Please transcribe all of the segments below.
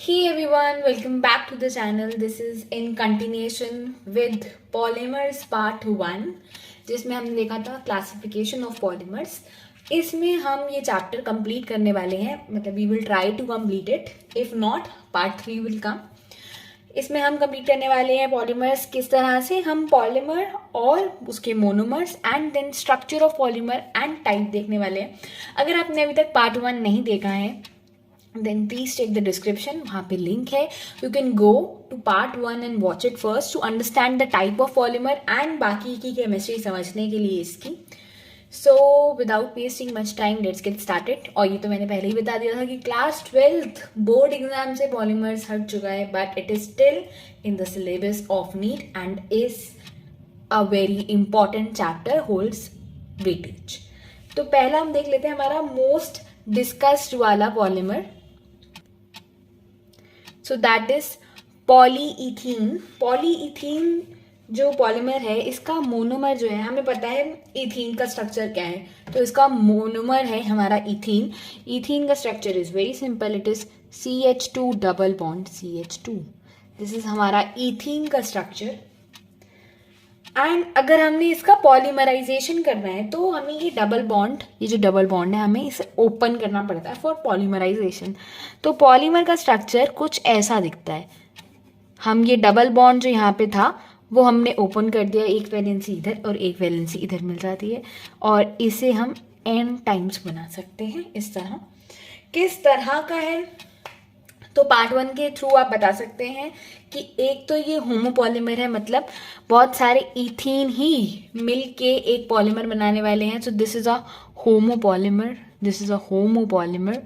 Hey everyone, welcome back to the channel. This is in continuation with polymers part 1 जिसमें हमने देखा था classification of polymers. इसमें हम ये चैप्टर कंप्लीट करने वाले हैं, मतलब we will try to complete it, if not part 3 will come. इसमें हम कंप्लीट करने वाले हैं पॉलीमर्स किस तरह से, हम पॉलीमर और उसके monomers and then structure of polymer and type देखने वाले हैं। अगर आपने अभी तक पार्ट 1 नहीं देखा है then please check the description, वहाँ पे लिंक है. You can go to part 1 and watch it first to understand the type of polymer and बाकी की केमिस्ट्री समझने के लिए इसकी. So without wasting much time, let's get started. और ये तो मैंने पहले ही बता दिया था कि क्लास 12th बोर्ड एग्जाम से पॉलीमर्स हट चुका है, but it is still in the syllabus of neat and is a very important chapter, holds weightage. तो पहला हम देख लेते हैं हमारा मोस्ट डिस्कस्ड वाला polymer. So that is polyethene. Polyethene जो पॉलीमर है, इसका मोनोमर जो है, हमें पता है इथीन का स्ट्रक्चर क्या है, तो इसका मोनोमर है हमारा इथीन. इथीन का structure is very simple, it is CH2 double bond CH2. This is हमारा इथीन का स्ट्रक्चर. एंड अगर हमने इसका पॉलीमराइजेशन करना है तो हमें ये जो डबल बॉन्ड है, हमें इसे ओपन करना पड़ता है फॉर पॉलीमराइजेशन. तो पॉलीमर का स्ट्रक्चर कुछ ऐसा दिखता है. हम ये डबल बॉन्ड जो यहाँ पे था वो हमने ओपन कर दिया, एक वैलेंसी इधर और एक वैलेंसी इधर मिल जाती है, और इसे हम n टाइम्स बना सकते हैं इस तरह. किस तरह का है तो पार्ट 1 के थ्रू आप बता सकते हैं कि एक तो ये होमोपॉलीमर है, मतलब बहुत सारे इथीन ही मिल के एक पॉलीमर बनाने वाले हैं. So this is a homopolymer. This is a homopolymer.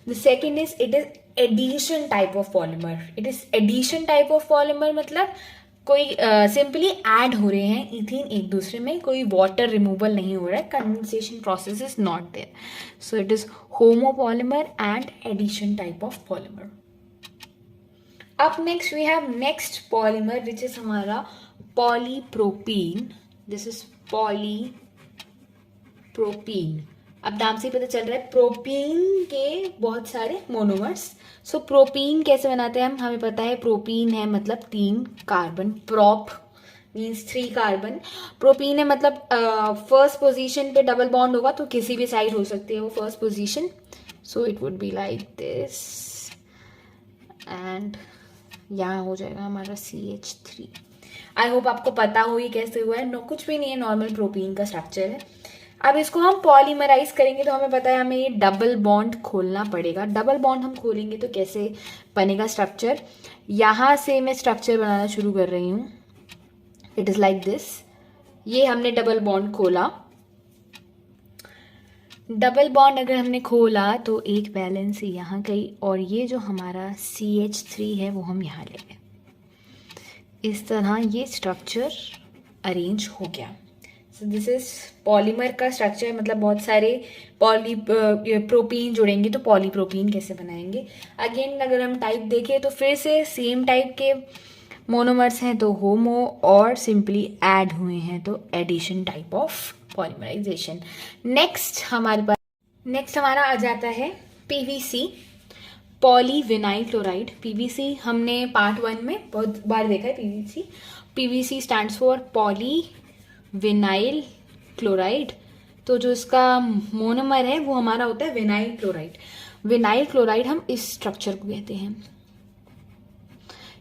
The second is it is addition type of polymer. It is addition type of polymer, मतलब कोई सिंपली ऐड हो रहे हैं इथीन एक दूसरे में, कोई वाटर रिमूवल नहीं हो रहा है, condensation process is not there. So it is homopolymer and addition type of polymer. Up next we have next polymer which is हमारा polypropene. This is polypropene. अब नाम से ही पता चल रहा है प्रोपीन के बहुत सारे मोनोमर्स. सो प्रोपीन कैसे बनाते हैं हम, हमें पता है प्रोपीन है मतलब 3 carbon. Prop means 3 carbon. Propene है मतलब फर्स्ट पोजीशन पे डबल बॉन्ड होगा, तो किसी भी साइड हो सकती है वो first position. So it would be like this and यहाँ हो जाएगा हमारा CH3. आई होप आपको पता हो ये कैसे हुआ है. कुछ भी नहीं है, नॉर्मल प्रोपीन का स्ट्रक्चर है. अब इसको हम पॉलीमराइज करेंगे तो हमें पता है हमें ये डबल बॉन्ड खोलना पड़ेगा. डबल बॉन्ड हम खोलेंगे तो कैसे बनेगा स्ट्रक्चर. यहाँ से मैं स्ट्रक्चर बनाना शुरू कर रही हूँ. It is like this. ये हमने डबल बॉन्ड खोला. डबल बॉन्ड अगर हमने खोला तो एक वैलेंसी यहाँ गई, और ये जो हमारा CH3 है वो हम यहाँ ले गए. इस तरह ये स्ट्रक्चर अरेंज हो गया. सो दिस इज पॉलीमर का स्ट्रक्चर, मतलब बहुत सारे प्रोपीन जुड़ेंगे तो पॉलीप्रोपीन कैसे बनाएंगे. अगेन अगर हम टाइप देखें तो फिर से सेम टाइप के मोनोमर्स हैं तो होमो, और सिंपली ऐड हुए हैं तो addition type of polymerisation. Next हमारा आ जाता है PVC, पॉलीविनाइल क्लोराइड. PVC हमने पार्ट 1 में बहुत बार देखा है. PVC stands for polyvinyl chloride. तो जो इसका मोनोमर है वो हमारा होता है विनाइल क्लोराइड. विनाइल क्लोराइड हम इस स्ट्रक्चर को कहते हैं.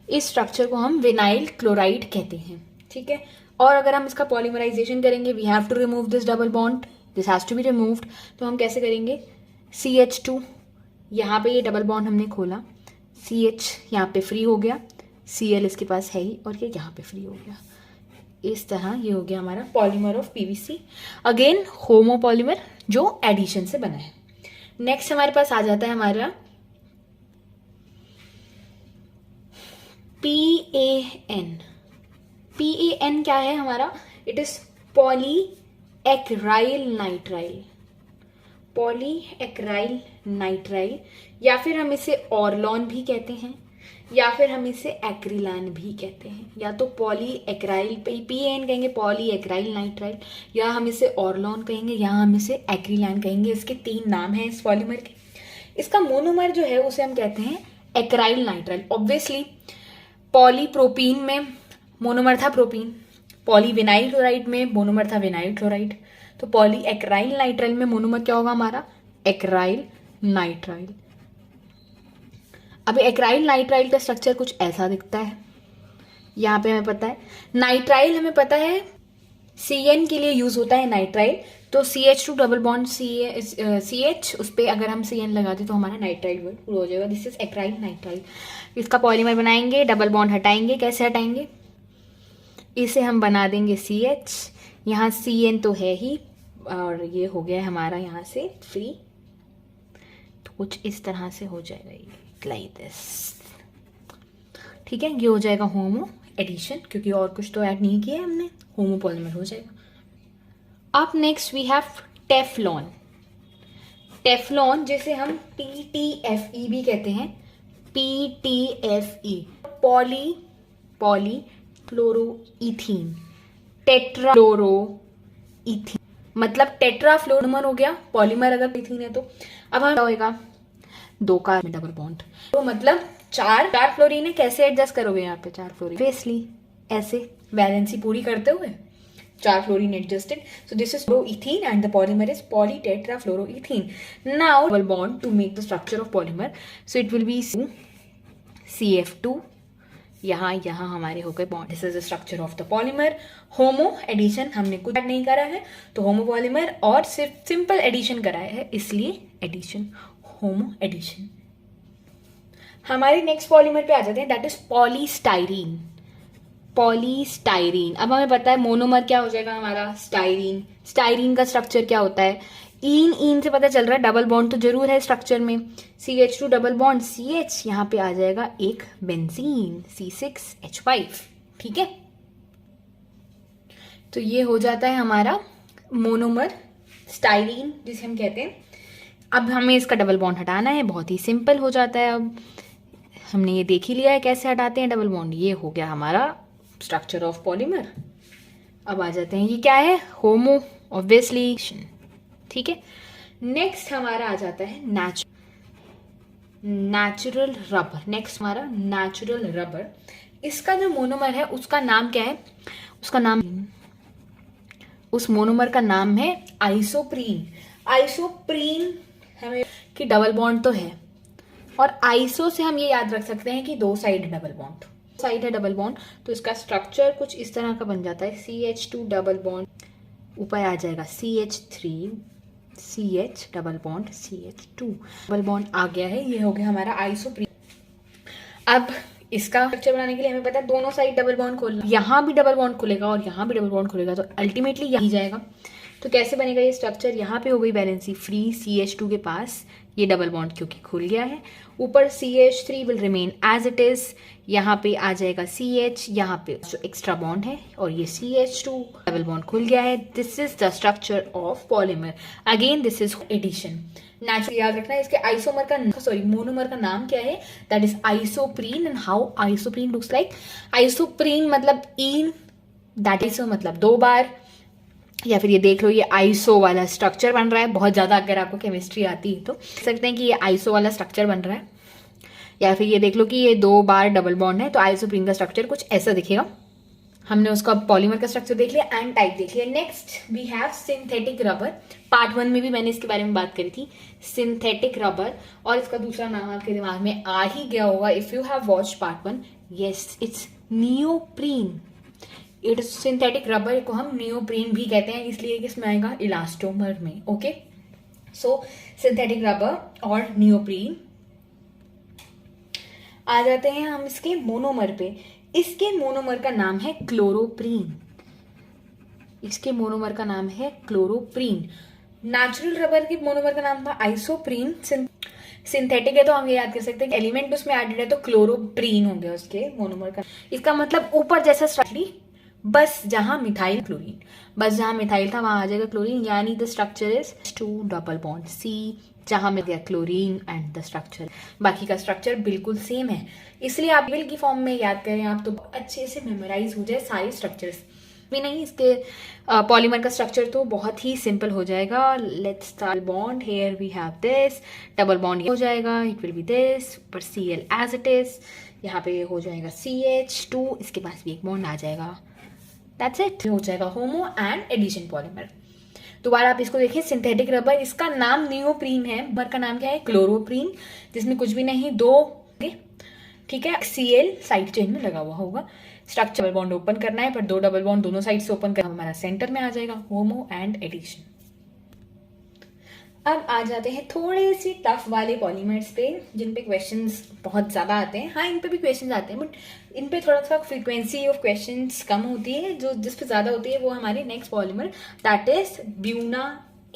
इस स्ट्रक्चर को हम विनाइल क्लोराइड कहते हैं, ठीक है. और अगर हम इसका पॉलीमराइजेशन करेंगे, we have to remove this double bond. This has to be removed. तो हम कैसे करेंगे, CH2 यहाँ पे ये डबल बॉन्ड हमने खोला, CH यहाँ पे फ्री हो गया, Cl इसके पास है ही, और ये यहाँ पे फ्री हो गया. इस तरह ये हो गया हमारा polymer of PVC. Again homopolymer जो एडिशन से बना है. नेक्स्ट हमारे पास आ जाता है हमारा PAN. PAN क्या है हमारा, इट इज पॉलीएक्राइल नाइट्राइल. पॉलीएक्राइल नाइट्राइल, या फिर हम इसे ऑर्लॉन भी कहते हैं, या फिर हम इसे एक्रिलान भी कहते हैं. या तो पॉलीएक्राइल PAN कहेंगे, पॉलीएक्राइल नाइट्राइल, या हम इसे ऑर्लॉन कहेंगे, या हम इसे एक्रिलान कहेंगे. इसके 3 नाम हैं इस पॉलीमर के. इसका मोनोमर जो है उसे हम कहते हैं एक्राइल नाइट्राइल। ऑब्वियसली पॉलीप्रोपीन में मोनोमर था प्रोपीन, पॉलीविनाइल क्लोराइड में मोनोमर था विनाइल क्लोराइड, तो पॉली एक्राइल नाइट्राइल में मोनोमर क्या होगा हमारा, एक्राइल नाइट्राइल। अब एक्राइल नाइट्राइल का स्ट्रक्चर कुछ ऐसा दिखता है। यहाँ पे हमें पता है नाइट्राइल, हमें पता है CN के लिए यूज होता है नाइट्राइल, तो CH2 डबल बॉन्ड CH, उस पर अगर हम CN लगा दें तो हमारा नाइट्राइल वर्ड हो जाएगा। This is एक्राइल nitrile. इसका पॉलीमर बनाएंगे, डबल बॉन्ड हटाएंगे। कैसे हटाएंगे, इसे हम बना देंगे CH, यहाँ CN तो है ही, और ये हो गया हमारा यहाँ से फ्री, तो कुछ इस तरह से हो जाएगा ये, लाइक दिस। ठीक है, ये हो जाएगा होमो एडिशन, क्योंकि और कुछ तो ऐड नहीं किया हमने, होमो पॉलीमर हो जाएगा। अब next we have Teflon. Teflon जिसे हम PTFE भी कहते हैं, PTFE, पॉली क्लोरोईथीन, टेट्राफ्लोरोईथीन, मतलब टेट्राफ्लोरोमर हो गया पॉलीमर अगर इथीन है तो। अब हम क्या होएगा, 2 का डबल बॉन्ड, तो मतलब चार फ्लोरीन है। कैसे एडजस्ट करोगे यहाँ पे 4 फ्लोरीन, ऑब्वियसली ऐसे वैलेंसी पूरी करते हुए 4 fluorine adjusted, so this is fluoroethene and the polymer is polytetrafluoroethene. Now double bond to make the structure of polymer, so it will be CF2, यहाँ हमारे हो गए bond. This is the structure of the polymer. Homo addition हमने कुछ add नहीं करा है, तो होमो पॉलीमर, और सिर्फ सिंपल एडिशन कराया है, इसलिए एडिशन, होमो एडिशन। हमारे नेक्स्ट पॉलीमर पे आ जाते हैं, दैट इज पॉलीस्टाइरीन। पॉलीस्टाइरीन, अब हमें पता है मोनोमर क्या हो जाएगा हमारा, स्टाइरीन। स्टाइरीन का स्ट्रक्चर क्या होता है, इन से पता चल रहा है, डबल बॉन्ड तो जरूर है स्ट्रक्चर में, CH2 डबल बॉन्ड CH, यहाँ पे आ जाएगा एक बेंजीन C6H5। ठीक है, तो ये हो जाता है हमारा मोनोमर स्टाइरीन जिसे हम कहते हैं। अब हमें इसका डबल बॉन्ड हटाना है, बहुत ही सिंपल हो जाता है। अब हमने ये देख ही लिया है कैसे हटाते हैं डबल बॉन्ड। ये हो गया हमारा स्ट्रक्चर ऑफ पॉलीमर। अब आ जाते हैं, ये क्या है, होमो, ऑब्वियसली। ठीक है, नेक्स्ट हमारा आ जाता है नेचुरल रबर। नेक्स्ट हमारा नेचुरल रबर। इसका जो मोनोमर है उसका नाम क्या है, उसका नाम, उस मोनोमर का नाम है आइसोप्रीन। आइसोप्रीन हमें कि डबल बॉन्ड तो है, और आइसो से हम ये याद रख सकते हैं कि 2 साइड है डबल बॉन्ड, साइड है डबल बॉन्ड, तो इसका स्ट्रक्चर कुछ इस तरह का बन जाता है। CH2 डबल बॉन्ड, ऊपर आ जाएगा CH3, CH double bond CH2, double bond आ गया है, ये हो गया हमारा आइसोप्रीन। अब इसका स्ट्रक्चर बनाने के लिए हमें पता है दोनों साइड डबल बॉन्ड खोलना, यहाँ भी डबल बॉन्ड खुलेगा और यहाँ भी डबल बॉन्ड खुलेगा, तो अल्टीमेटली यही जाएगा। तो कैसे बनेगा ये स्ट्रक्चर, यहाँ पे हो गई बैलेंसी फ्री, CH2 के पास ये डबल बॉन्ड क्योंकि खुल गया है, ऊपर CH3 will remain as it is, यहाँ पे आ जाएगा CH, यहाँ पे जो एक्स्ट्रा बॉन्ड है, और ये CH2 डबल बॉन्ड खुल गया है। This is the structure of polymer. Again this is addition. Natural याद रखना है, इसके आइसोमर का मोनोमर का नाम क्या है, that is isoprene. And how isoprene looks like, isoprene मतलब इन, दैट इज मतलब 2 बार, या फिर ये देख लो ये आइसो वाला स्ट्रक्चर बन रहा है। बहुत ज़्यादा अगर आपको केमिस्ट्री आती है तो देख सकते हैं कि ये आइसो वाला स्ट्रक्चर बन रहा है, या फिर ये देख लो कि ये 2 बार डबल बॉन्ड है, तो आइसोप्रीन का स्ट्रक्चर कुछ ऐसा दिखेगा। हमने उसका पॉलीमर का स्ट्रक्चर देख लिया एंड टाइप देख लिया। Next we have synthetic rubber. Part 1 में भी मैंने इसके बारे में बात करी थी, सिंथेटिक रबर, और इसका दूसरा नाम आपके दिमाग में आ ही गया होगा if you have watched part 1। Yes, it's neoprene. It synthetic rubber को हम नियोप्रीन भी कहते हैं, इसलिए किसमें आएगा, इलास्टोमर में। ओके, सो सिंथेटिक रबर और नियोप्रीन। आ जाते हैं हम इसके मोनोमर पे। इसके मोनोमर का नाम है क्लोरोप्रीन। इसके मोनोमर का नाम है क्लोरोप्रीन। नेचुरल रबर के मोनोमर का नाम था आइसोप्रीन। सिंथेटिक है तो हम ये याद कर सकते हैं कि एलिमेंट उसमें एडेड है तो क्लोरोप्रीन हो गया उसके मोनोमर का। इसका मतलब ऊपर जैसा स्ट्रक्चर, बस जहां मिथाइल क्लोरीन, बस जहां मिथाइल था वहां आ जाएगा क्लोरीन, यानी the structure is 2 double bond C, जहां में गया क्लोरीन एंड द स्ट्रक्चर, बाकी का स्ट्रक्चर बिल्कुल सेम है। इसलिए आप विल की फॉर्म में याद करें आप तो अच्छे से मेमोराइज हो जाए सारे स्ट्रक्चर्स। भी नहीं, इसके पॉलीमर का स्ट्रक्चर तो बहुत ही सिंपल हो जाएगा। Let's start bond, here we have this, double bond हो जाएगा, इट विल बी दिस, पर Cl एज इट इज, यहाँ पे हो जाएगा CH2, इसके पास भी एक बॉन्ड आ जाएगा, दैट्स इट, हो जाएगा होमो एंड एडिशन पॉलीमर। दोबारा आप इसको देखिए, सिंथेटिक रबर, इसका नाम नियोप्रीन है, रबर का नाम क्या है, क्लोरोप्रीन, जिसमें कुछ भी नहीं, दो, ठीक है, Cl साइड चेन में लगा हुआ होगा। स्ट्रक्चर डबल बॉन्ड ओपन करना है, पर दो डबल बॉन्ड दोनों साइड से ओपन करना, हमारा सेंटर में आ जाएगा होमो एंड एडिशन। अब आ जाते हैं थोड़े से टफ वाले पॉलीमर्स पे, जिन पे क्वेश्चंस बहुत ज़्यादा आते हैं। हाँ, इन पे भी क्वेश्चंस आते हैं, बट इन पे थोड़ा सा फ्रीक्वेंसी ऑफ क्वेश्चंस कम होती है। जो जिस पे ज़्यादा होती है वो हमारे next polymer, that is Buena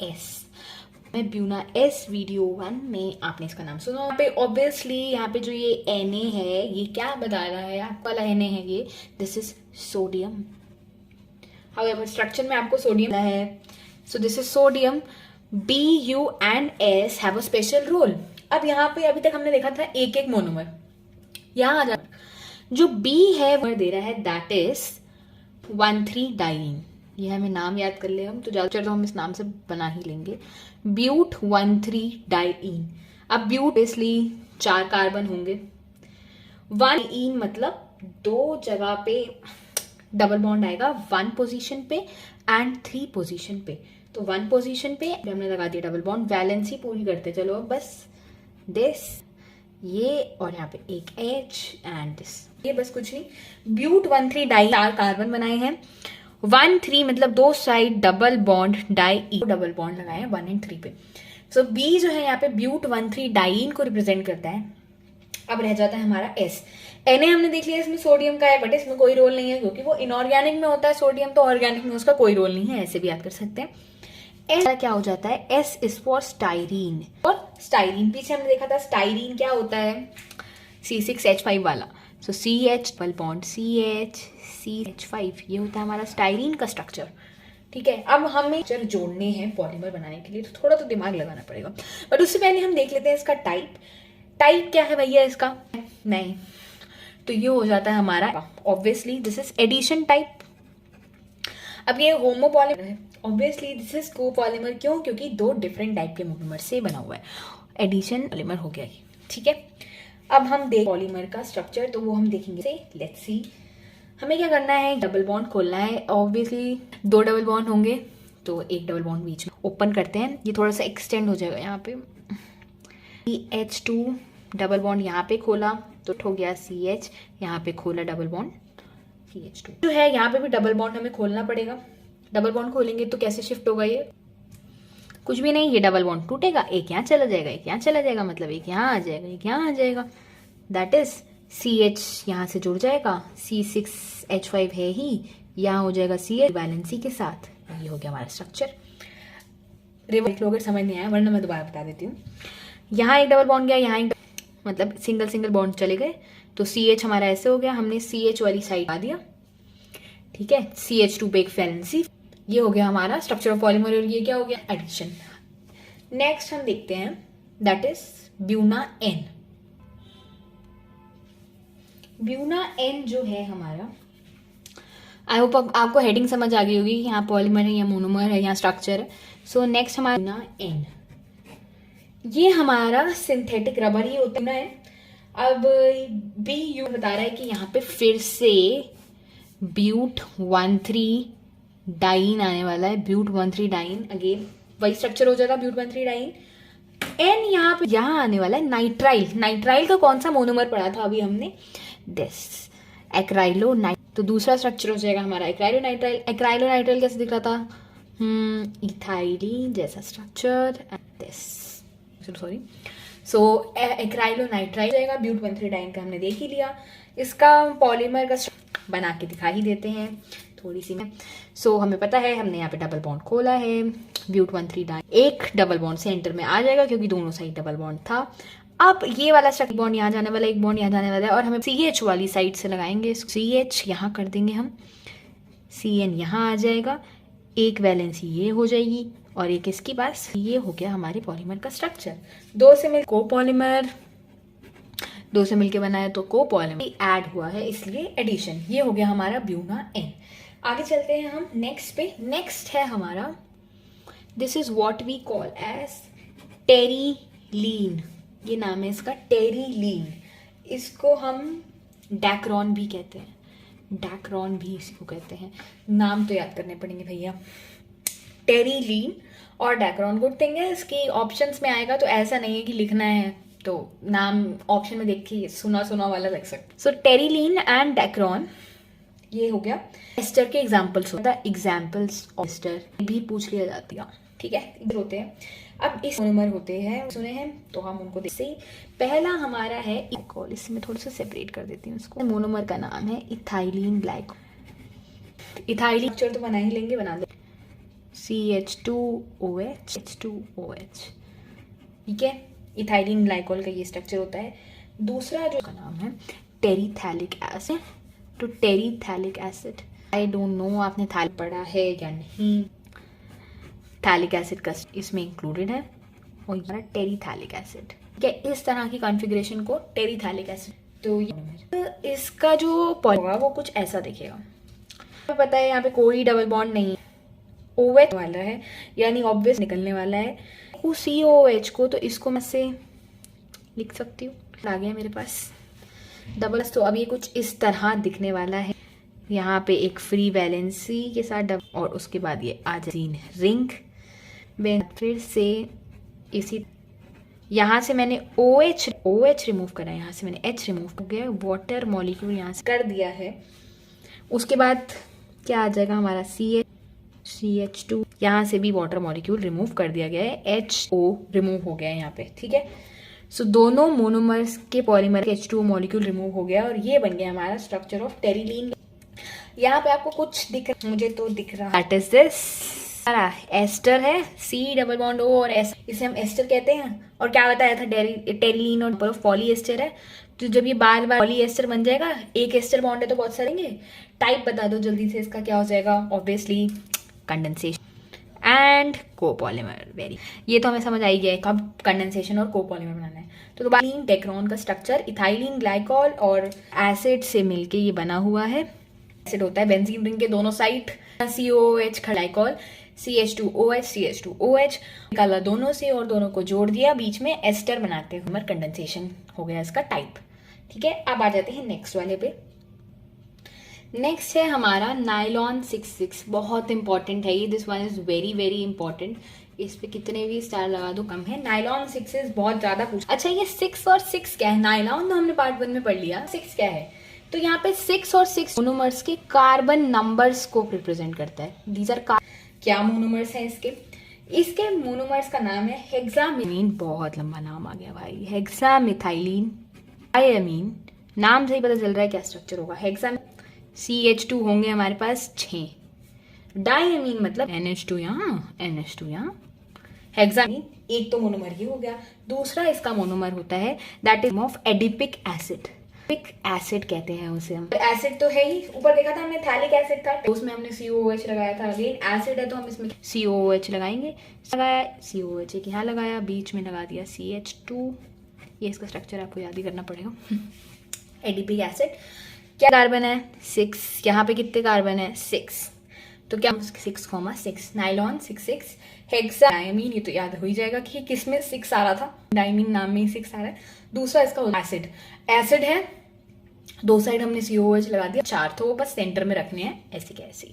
S. मैं ब्यूना एस वीडियो 1 में आपने इसका नाम सुना। यहाँ पे ऑब्वियसली यहाँ पे जो ये Na है, ये क्या बता रहा है, आपका वाला Na है ये, this is sodium. However structure में आपको सोडियम है, सो this is sodium. B, U and S have a special role। अब यहाँ पे अभी तक हमने देखा था एक एक मोनोमर, यहाँ आ जा, जो B है वो दे रहा है, दैट इज 1,3 डाइईन। ये हमें नाम याद कर ले हम, तो ज्यादातर तो हम इस नाम से बना ही लेंगे, ब्यूट 1,3 डाइईन। अब ब्यूट इसलिए 4 कार्बन होंगे, 1 डाइईन मतलब 2 जगह पे डबल बॉन्ड आएगा, 1 पोजीशन पे एंड 3 पोजीशन पे। तो 1 पोजीशन पे हमने लगा दिया डबल बॉन्ड, वैलेंसी पूरी करते चलो अब बस, दिस, ये, और यहाँ पे एक H एंड दिस, ये बस कुछ नहीं। ब्यूट 1,3 डाई, 4 कार्बन बनाए हैं, 1,3 मतलब 2 side double bond di, double bond लगाए हैं 1 and 3 पे। सो B जो है यहाँ पे ब्यूट 1,3 डाइईन को रिप्रेजेंट करता है। अब रह जाता है हमारा S। Na हमने देख लिया, इसमें सोडियम का है, बट इसमें कोई रोल नहीं है क्योंकि वो इनऑर्गेनिक में होता है सोडियम, तो ऑर्गेनिक में उसका कोई रोल नहीं है, ऐसे भी याद कर सकते हैं। S क्या हो जाता है, S इज फॉर स्टाइरीन। और स्टाइरीन पीछे हमने देखा था, स्टाइरीन क्या होता है, C6H5 वाला, सो CH double bond CH CH5, ये होता है हमारा स्टाइरीन का स्ट्रक्चर। ठीक है, अब हमें स्ट्रक्चर जोड़ने हैं पॉलीमर बनाने के लिए, तो थोड़ा तो दिमाग लगाना पड़ेगा, बट उससे पहले हम देख लेते हैं इसका टाइप। टाइप क्या है भैया इसका, नहीं, तो ये हो जाता है हमारा, obviously this is addition type. अब ये होमो पॉलीमर है, ऑब्वियसली दिस इज कोपॉलीमर, क्यों, क्योंकि 2 डिफरेंट टाइप के मोनोमर से बना हुआ है, एडिशन पॉलीमर हो गया ये। ठीक है, अब हम देख पॉलीमर का स्ट्रक्चर, तो वो हम देखेंगे। लेट्स सी, हमें क्या करना है, डबल बॉन्ड खोलना है, ऑब्वियसली 2 डबल बॉन्ड होंगे, तो एक डबल बॉन्ड बीच में ओपन करते हैं, ये थोड़ा सा एक्सटेंड हो जाएगा यहाँ पे, H2 डबल बॉन्ड यहाँ पे खोला तो हो गया CH, यहाँ पे खोला डबल बॉन्ड CH2 जो है, यहाँ पे भी डबल बॉन्ड हमें खोलना पड़ेगा। डबल बॉन्ड खोलेंगे तो कैसे शिफ्ट होगा, ये कुछ भी नहीं, ये डबल बॉन्ड टूटेगा, एक यहाँ चला जाएगा, एक यहाँ चला जाएगा, मतलब एक यहाँ आ जाएगा, एक यहाँ आ जाएगा, दैट इज CH यहाँ से जुड़ जाएगा, C6H5 है ही, यहाँ हो जाएगा CH वैलेंसी के साथ। ये हो गया हमारा स्ट्रक्चर। रिवर्स अगर समझ नहीं आया, वरना मैं दोबारा बता देती हूँ। यहाँ एक डबल बॉन्ड गया, यहाँ एक मतलब सिंगल सिंगल बॉन्ड चले गए, तो CH हमारा ऐसे हो गया, हमने CH वाली साइड आ दिया, ठीक है, CH2 पे एक वैलेंसी, ये हो गया हमारा स्ट्रक्चर ऑफ पॉलीमर, और ये क्या हो गया, एडिशन। नेक्स्ट हम देखते हैं, that is Buena N। Buena N जो है हमारा, आई होप आपको हेडिंग समझ आ गई होगी कि यहाँ पॉलीमर है, यहाँ मोनोमर है, यहाँ स्ट्रक्चर है। सो नेक्स्ट हमारा ब्यूना N, ये हमारा सिंथेटिक रबर ही होता है। अब BU बता रहा है कि यहाँ पे फिर से ब्यूट 1,3 डाइईन आने वाला है, ब्यूट 1,3 डाइईन, अगेन वही स्ट्रक्चर हो जाएगा, ब्यूट 1,3 डाइईन। N यहाँ पे यहाँ आने वाला है नाइट्राइल। नाइट्राइल का कौन सा मोनोमर पढ़ा था अभी हमने, दिस एक्राइलो नाइट, तो दूसरा स्ट्रक्चर हो जाएगा हमारा एक्राइलो नाइट्राइल। एक्राइलो नाइट्राइल कैसे दिख रहा था, इथाइलिन जैसा structure, this, sorry, so acrylonitrile जाएगा, ब्यूट 1,3 डाइईन का हमने देख ही लिया। इसका पॉलीमर का बना के दिखा ही देते हैं थोड़ी सी में। सो हमें पता है, हमने यहाँ पे डबल बॉन्ड खोला है, ब्यूट 1,3 डाइईन, एक डबल बॉन्ड सेंटर में आ जाएगा क्योंकि दोनों साइड डबल बॉन्ड था। अब ये वाला स्ट्रक्चर बॉन्ड यहाँ जाने वाला है, एक बॉन्ड यहाँ जाने वाला है, और हमें CH वाली साइड से लगाएंगे, CH यहाँ कर देंगे हम, CN यहाँ आ जाएगा, एक वैलेंसी ये हो जाएगी और एक इसके पास, ये हो गया हमारे पॉलीमर का स्ट्रक्चर। 2 से मिल कोपॉलीमर, 2 से मिलके बनाया तो कोपॉलीमर ऐड हुआ है, इसलिए एडिशन। ये हो गया हमारा ब्यूना N। आगे चलते हैं हम नेक्स्ट पे। नेक्स्ट है हमारा, this is what we call as terylene. ये नाम है इसका, टेरिलीन। इसको हम डैक्रॉन भी कहते हैं, डैक्रॉन भी इसको कहते हैं। नाम तो याद करने पड़ेंगे भैया, टेरिलीन और डैक्रॉन। गुड थिंग है इसकी ऑप्शंस में आएगा, तो ऐसा नहीं है कि लिखना है तो नाम ऑप्शन में देख के सुना सुना वाला लग सकता। सो टेरिलीन एंड डैक्रॉन, ये हो गया एस्टर के एग्जाम्पल्स। एग्जाम्पल्स ऑफ एस्टर भी पूछ लिया जाती है, ठीक है, इधर होते हैं। अब इस मोनोमर होते हैं, सुने हैं तो हम उनको देखते ही। पहला हमारा है ग्लाइकोल, इसमें थोड़ा सा सेपरेट कर देती हूँ इसको। मोनोमर का नाम है इथाइलिन ग्लाइकोल। इथाइलिन स्ट्रक्चर तो बना ही लेंगे, बना दे CH2OH H2OH, ठीक है। इथाइलिन ग्लाइकोल का ये स्ट्रक्चर होता है। दूसरा जो का नाम है टेरिथैलिक एसिड। तो टेरिथैलिक एसिड, आई डोंट नो आपने थैल पढ़ा है या नहीं। थैलिक एसिड का इसमें इंक्लूडेड है, और ये टेरिथैलिक एसिड, ठीक है। इस तरह की कॉन्फ़िगरेशन को टेरिथैलिक एसिड। तो इसका जो होगा वो कुछ ऐसा दिखेगा। पता है यहाँ पे कोई डबल बॉन्ड नहीं, OH वाला है, यानी ऑब्वियस निकलने वाला है। COH को तो इसको मैं से लिख सकती हूँ, आ गया मेरे पास डबल। तो अब ये कुछ इस तरह दिखने वाला है। यहाँ पे एक फ्री वैलेंसी के साथ डबल, और उसके बाद ये आ जाए रिंग। फिर से इसी यहाँ से मैंने OH रिमूव करा है, यहाँ से मैंने H रिमूव कर गया, वाटर मॉलिक्यूल यहाँ से कर दिया है। उसके बाद क्या आ जाएगा हमारा CH2, यहाँ से भी वाटर मॉलिक्यूल रिमूव कर दिया गया है, HO रिमूव हो गया है यहाँ पे, ठीक है। सो दोनों मोनोमर्स के पॉलीमर H2O मॉलिक्यूल रिमूव हो गया, और ये बन गया हमारा स्ट्रक्चर ऑफ टेरिलीन। यहाँ पे आपको कुछ दिख रहा, मुझे तो दिख रहा है, दैट इज दिस एस्टर है, C⋅O और S, इसे हम एस्टर कहते हैं। और क्या बताया था, टेरिलीन और पॉलीएस्टर है। तो जब ये बार बार पॉलीएस्टर बन जाएगा, एक एस्टर बॉन्ड है तो बहुत सारे होंगे। टाइप बता दो जल्दी से, इसका क्या हो जाएगा, obviously condensation and copolymer. Very, ये तो हमें समझ आई गया है कब कंडेंसेशन और कोपॉलीमर बनाना है। तो दोबारा डेक्रोन का स्ट्रक्चर इथाइलिन ग्लाइकोल और एसिड से मिलके ये बना हुआ है। एसिड होता है बेंजीन रिंग के दोनों side, COOH glycol, CH2OH CH2OH निकाला दोनों से और दोनों को जोड़ दिया, बीच में एस्टर बनाते हुए कंडेंसेशन हो गया इसका टाइप, ठीक है। अब आ जाते हैं नेक्स्ट वाले पे। नेक्स्ट है हमारा नाइलॉन 66, बहुत इंपॉर्टेंट है ये, this one is very very important. इस पे कितने भी स्टार लगा दो कम है। नाइलॉन 66 बहुत ज्यादा पूछ, अच्छा ये 6 और 6 क्या है? नाइलॉन तो हमने पार्ट 1 में पढ़ लिया, 6 क्या है? तो यहाँ पे 6 और 6 मोनोमर्स के कार्बन नंबर्स को रिप्रेजेंट करता है। दीज आर क्या मोनोमर्स हैं इसके मोनोमर्स का नाम है हेक्सामिथाइलीन। बहुत लंबा नाम आ गया भाई, हेक्सामिथाइलीन डायमीन। नाम से ही पता चल रहा है क्या स्ट्रक्चर होगा। हेक्सा CH2 होंगे हमारे पास 6, डायमीन मतलब NH2 यहाँ, NH2 यहाँ। हेक्सामीन एक तो मोनोमर ही हो गया। दूसरा इसका मोनोमर होता है that is of adipic acid. Adipic acid कहते हैं उसे हम। एसिड तो है ही, ऊपर देखा था हमने थैलिक एसिड था, उसमें हमने COOH लगाया था। अगेन एसिड है तो हम इसमें COOH लगाएंगे। लगाया COOH एक यहाँ लगाया, बीच में लगा दिया CH2। ये इसका स्ट्रक्चर आपको याद ही करना पड़ेगा। एडिपिक एसिड क्या कार्बन है 6, यहाँ पे कितने कार्बन है 6, तो क्या 6,6 नाइलॉन 66 हेक्सा डायमीन। ये तो याद हो ही जाएगा कि किस में 6 आ रहा था, डायमीन नाम में ही 6 आ रहा है। दूसरा इसका एसिड, एसिड है, दो साइड हमने COOH लगा दिया, 4 तो वो बस सेंटर में रखने हैं ऐसे कैसे,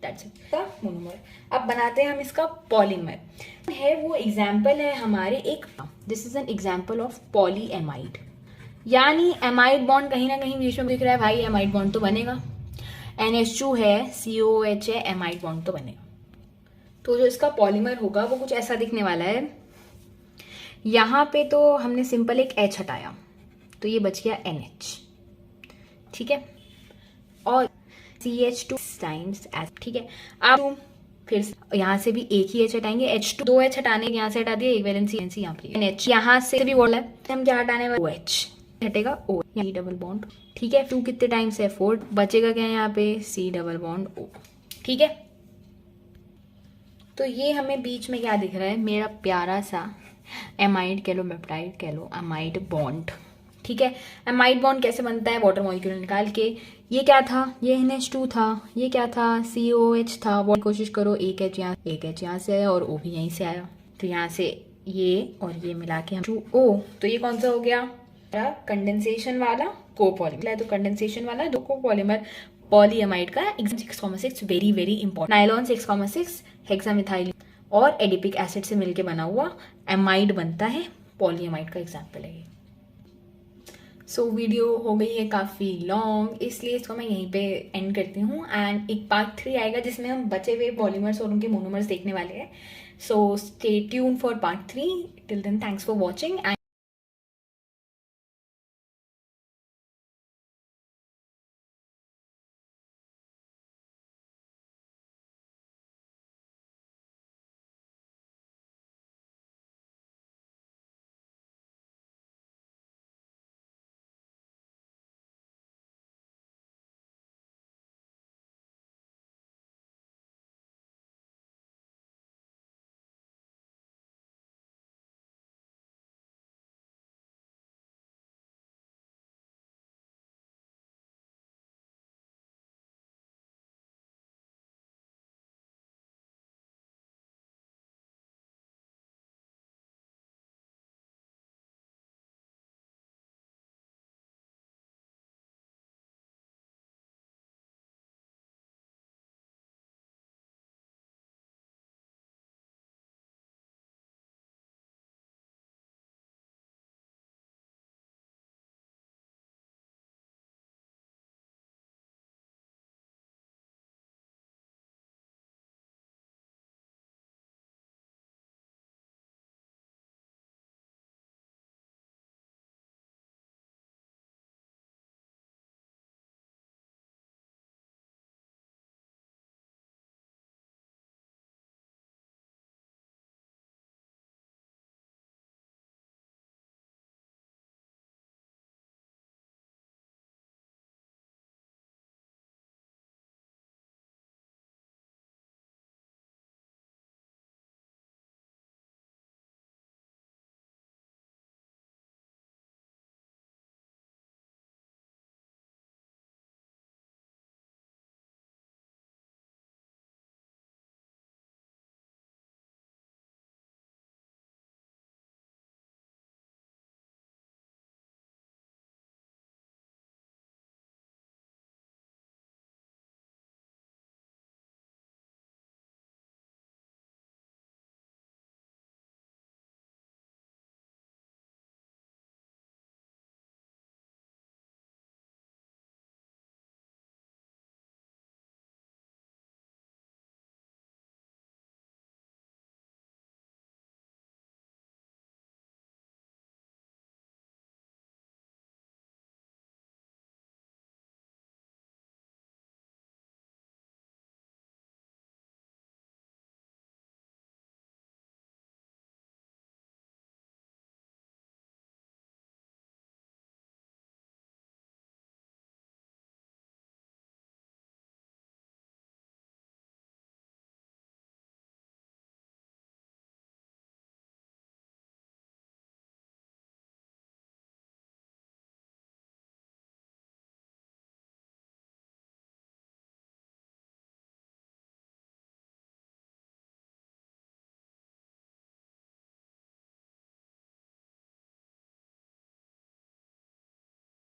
दैट्स इट का मोनोमर। अब बनाते हैं हम इसका पॉलीमर है, वो एग्जाम्पल है हमारे एक, this is an example of polyamide. यानी एमाइड बॉन्ड कहीं ना कहीं बीच में दिख रहा है भाई, एमाइड बॉन्ड तो बनेगा। NH2 है, COOH है, एमाइड बॉन्ड तो बनेगा। तो जो इसका पॉलीमर होगा वो कुछ ऐसा दिखने वाला है। यहाँ पे तो हमने सिंपल एक H हटाया तो ये बच गया NH, ठीक है, और CH2 टाइम्स H, ठीक है। अब फिर यहाँ से भी एक ही H हटाएंगे, H2 2 H हटाने यहाँ से हटा दिया, एक वैलेंसी यहाँ पे NH, यहाँ से भी बोला है हम क्या हटाने वाले, OH हटेगा, O यहाँ डबल बॉन्ड, ठीक है। 2 कितने टाइम्स है 4, बचेगा क्या यहाँ पे C⋅O, ठीक है। तो ये हमें बीच में क्या दिख रहा है, मेरा प्यारा सा एमाइड कह लो, पेप्टाइड कह लो, अमाइड बॉन्ड, ठीक है। एमाइड बॉन्ड कैसे बनता है, वाटर मॉलिक्यूल निकाल के। ये क्या था, ये NH2 था, ये क्या था, COH था। वो कोशिश करो, एक H यहाँ से आया और O भी यहीं से आया, तो यहाँ से ये और ये मिला के हम 2O, तो ये कौन सा हो गया, कंडेंसेशन वाला कोपॉलीमर है। तो कंडेंसेशन वाला दो कोपॉलीमर पॉलीएमाइड का 6,6 very very important. Nylon 6,6 hexamethyl और एडिपिक एसिड से मिलके बना हुआ एमाइड बनता है, पॉलीएमाइड का एग्जाम्पल है ये। सो वीडियो हो गई है काफ़ी लॉन्ग, इसलिए इसको मैं यहीं पे एंड करती हूँ। एंड एक पार्ट 3 आएगा जिसमें हम बचे हुए पॉलीमर्स और उनके मोनोमर्स देखने वाले हैं। So stay tune for part 3। Till then thanks for watching.